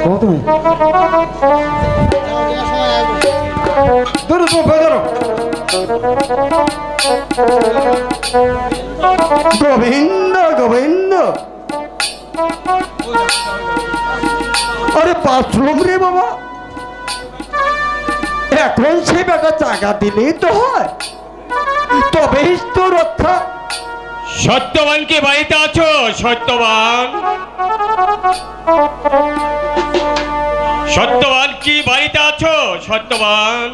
থামো তুমি ধরো তো ধরো গোবিন্দ গোবিন্দ আরে বাথরুম রে বাবা এখন সে বেটা জায়গা দিলেই তো হয় তবেই তো রক্ষা সত্যবান কি বাড়িতে আছো? সত্যবান সত্যবান কি বাড়িতে আছো? সত্যবান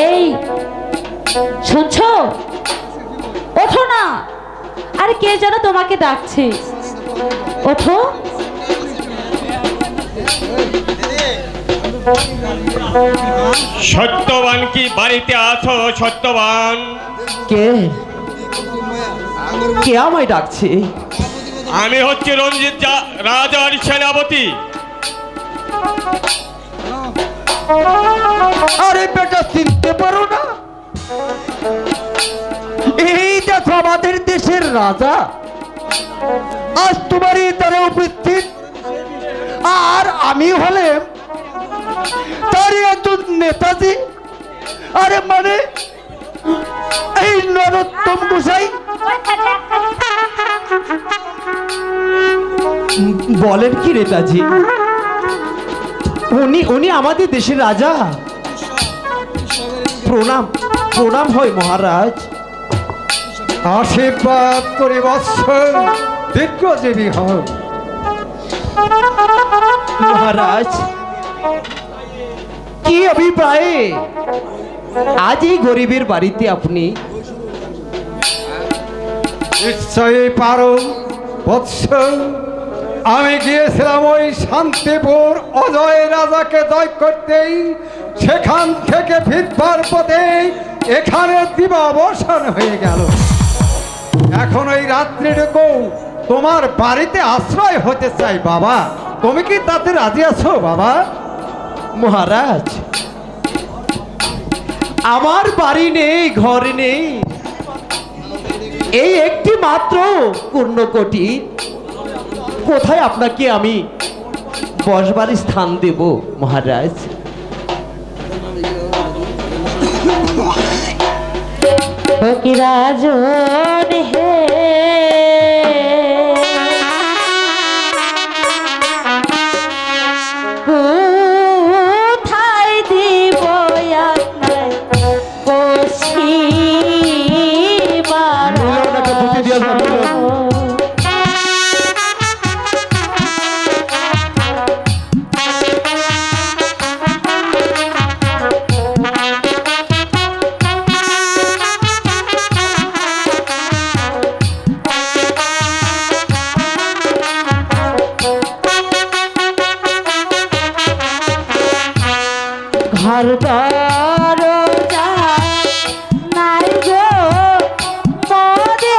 এই শুনছো? ওঠো না, আরে কে যেন তোমাকে ডাকছে, ওঠো। সত্যবান কি বাড়িতে আছো? সত্যবান কে কে আমায় ডাকছে? আমি হচ্ছে রঞ্জিত রাজার সেনাপতি। আরে বেটা চিনতে পারো না? এই দেখো আমাদের দেশের রাজা আজ তোমারই দ্বারা উপস্থিত, আর আমি হলেন তারই একজন নেতাজি। আরে মানে এই নরোত্তম গোসাই। বলেন কি নেতাজি? উনি আমাদের দেশের রাজা। প্রণাম প্রণাম হয় মহারাজ। আশীর্বাদ করে বৎস, দীর্ঘজীবী হন মহারাজ। কি অভিপ্রায়ে আজ এই গরিবের বাড়িতে আপনি? নিশ্চয়ই পারো বৎস। আমি গিয়েছিলাম ওই শান্তিপুর অজয় রাজাকে জয় করতেই, সেখান থেকে ফিরবার পথে এখানে দিবাবসান হয়ে গেল। এখন ওই রাত্রিটুকু তোমার বাড়িতে আশ্রয় হতে চাই বাবা, তুমি কি তাতে রাজি আছো বাবা? মহারাজ আমার বাড়ি নেই, ঘর নেই, এই একটি মাত্র পূর্ণকোটি। কোথায় আপনাকে আমি বসবার স্থান দেব মহারাজ? ফকিরাজন হে, কোথায় দিব আপনার বসিবার? ঘর দরজা নাই গো মোদের,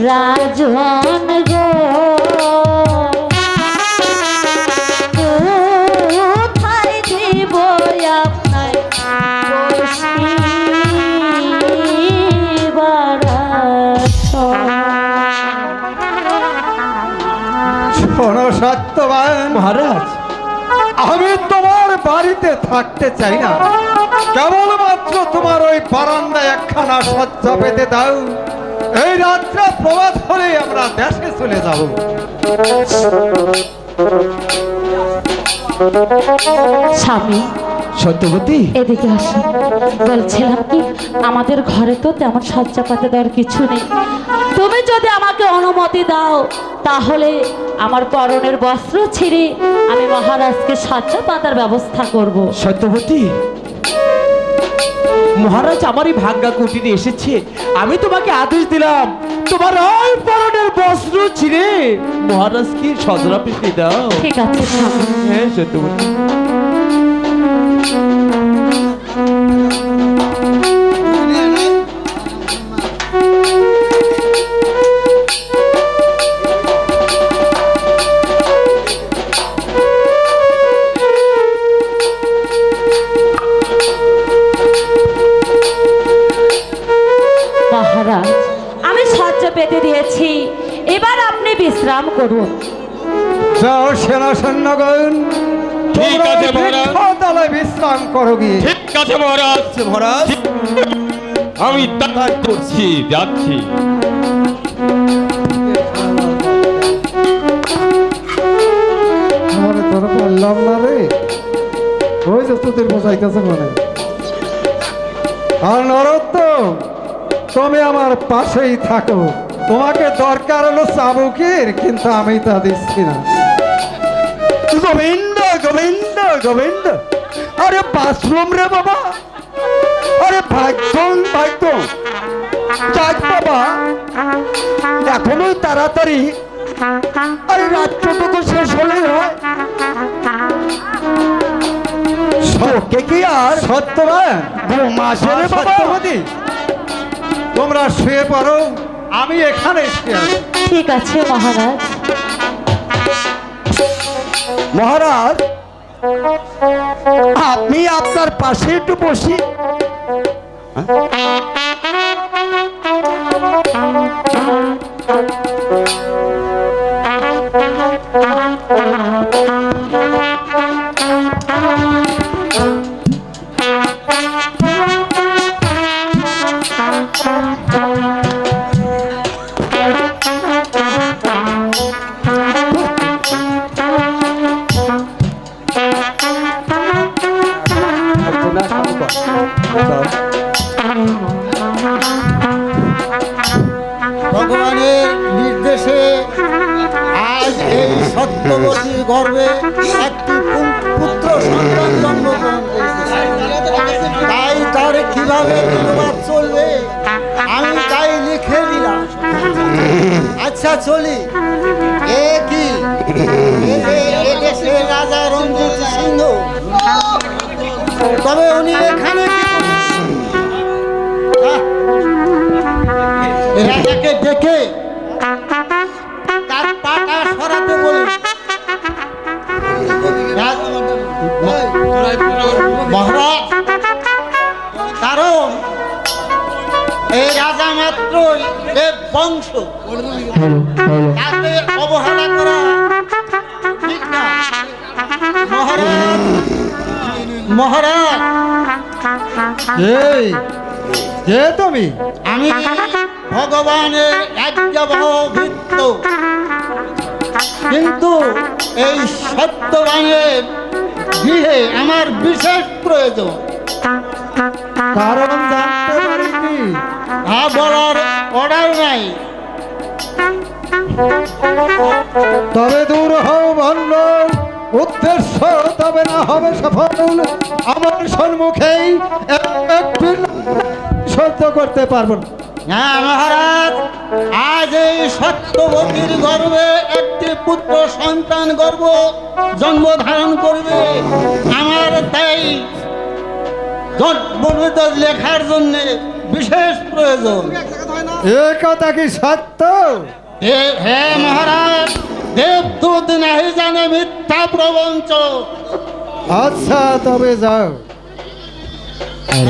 রাজন গো কোথায় দিব আপনার বসিবার আসন? শোনো সত্যবান মহারাজ, আমি তোমার বাড়িতে থাকতে চাই না, কেবলমাত্র তোমার ওই বারান্দায় একখানা শয্যা পেতে দাও। এই রাত্রে প্রভাত হলে আমরা দেশে চলে যাব। স্বামী সত্যবতী, এদিকে আসুন। বলছিলাম কি, আমাদের ঘরে তো তেমন সজ্জা পাতে দেওয়ার কিছু নেই। তুমি যদি আমাকে অনুমতি দাও তাহলে আমার পরনের বস্ত্র ছিঁড়ে আমি মহারাজকে সজ্জা পাতার ব্যবস্থা করব। সত্যবতী, মহারাজ আমারই ভাগ্যা কুটিরে এসেছে, আমি তোমাকে আদেশ দিলাম তোমার ওই পরনের বস্ত্র ছিঁড়ে মহারাজকে সজরা পেতে দাও। ঠিক আছে স্বামী। হ্যাঁ সত্যবতী। মহারাজ, আমি সজ্জা পেতে দিয়েছি, এবার আপনি বিশ্রাম করুন। যাও সেনা সৈন্যগণ, ঠিক আছে মহারাজ। তলায় বিশ্রাম করো গিয়ে। ঠিক আছে মহারাজ, মহারাজ আমি তাই করছি, যাচ্ছি। আরে তোর বললাম না রে, ওই যে তোদের বোঝাইতেছে মনে। আর নরোত্তম, তুমি আমার পাশেই থাকো। তোমাকে দরকার হলো চাবুকের, কিন্তু আমি তা দিচ্ছি না। গোবিন্দ গোবিন্দ গোবিন্দ, আরে বাথরুম রে বাবা, আরে ভাগ্য ভাগ্য, যাক বাবা, এখনো তাড়াতাড়ি, আরে রাত্রটুকু শেষ হলেই হয়। শোকে কি আর সত্যবান মাসের সত্যবতী, তোমরা শুয়ে পড়ো, আমি এখানে শুয়ে আছি। ঠিক আছে মহারাজ। মহারাজ, আপনি আপনার পাশে একটু বসি। ভগবানের নির্দেশে আজ এই সত্যবতীর গর্ভে একটি পুত্র সন্তান জন্মগ্রহণ করেছে। তাই তার কিভাবে দিনবাদ চলবে আমি তাই লিখে দিলাম। আচ্ছা চলি। এ কি এদেশের রাজা রঞ্জিত সিংহ, তবে উনি এখানে কি করছেন? রাজাকে ডেকে তার পাটা সরাতে বলি। মহারাজ, কারণ এই রাজা মাত্রই এ বংশ, তাকে অবহেলা করা ঠিক না। মহারাজ মহারাজ, এই কে তুমি? আমি ভগবানের রাজ্যবহ ভৃত্য, কিন্তু এই সত্যবানের গৃহে আমার বিশেষ প্রয়োজন। কারণ জানতে পারি কি? তা বলার অর্ডার নাই। তবে দূর হও ভণ্ড, উদ্দেশ্য তবে না হবে সফল। আমার সম্মুখেই একটু সহ্য করতে পারবো না। না মহারাজ, আজ এই সত্যবতীর গর্ভে একটি পুত্র সন্তান জন্ম ধারণ করবে। আমার তাই জন্মবিত লেখার জন্য বিশেষ প্রয়োজন। এ কথা কি সত্য? হে মহারাজ, দেবদূত নাহি জানে মিথ্যা প্রবঞ্চ। আচ্ছা তবে যাও।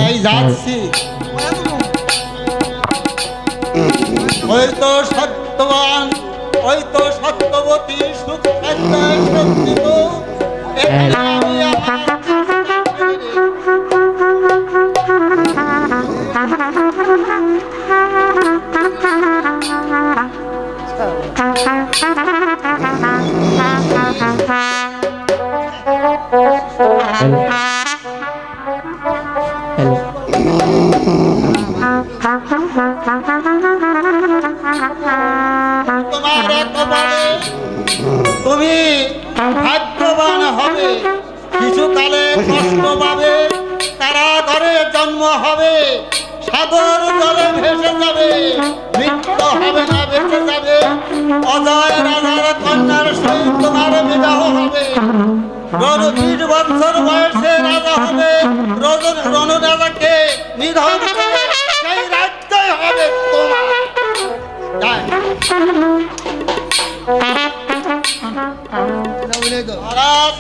এই যাচ্ছি। ওই তো সত্যবান, ওই তো সত্যবতী, সুখ সত্যায় সজ্জিত। এখানে আমি তোমার কপালে তুমি ভাগ্যবান হবে, কিছুকালে কষ্ট পাবে, কারাগারে জন্ম হবে, সাগর জলে ভেসে যাবে, মৃত্যু হবে না, বেঁচে যাবে, অজয় রাজার কন্যার সহিত তোমার বিবাহ হবে। 20 বছর বয়সে রাজা হবে, রণ রাজাকে নিধন করে সেই রাজ্যই হবে তোমার। যাই। মহারাজ,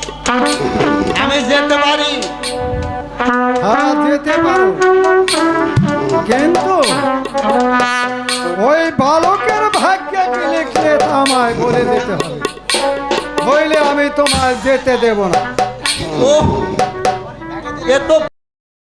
আমি যেতে পারি? হ্যাঁ যেতে পারো, কিন্তু ওই বালকের ভাগ্যে কি লিখলে তা আমায় বলে দিতে হবে, হইলে আমি তোমায় যেতে দেব না। ও, এ তো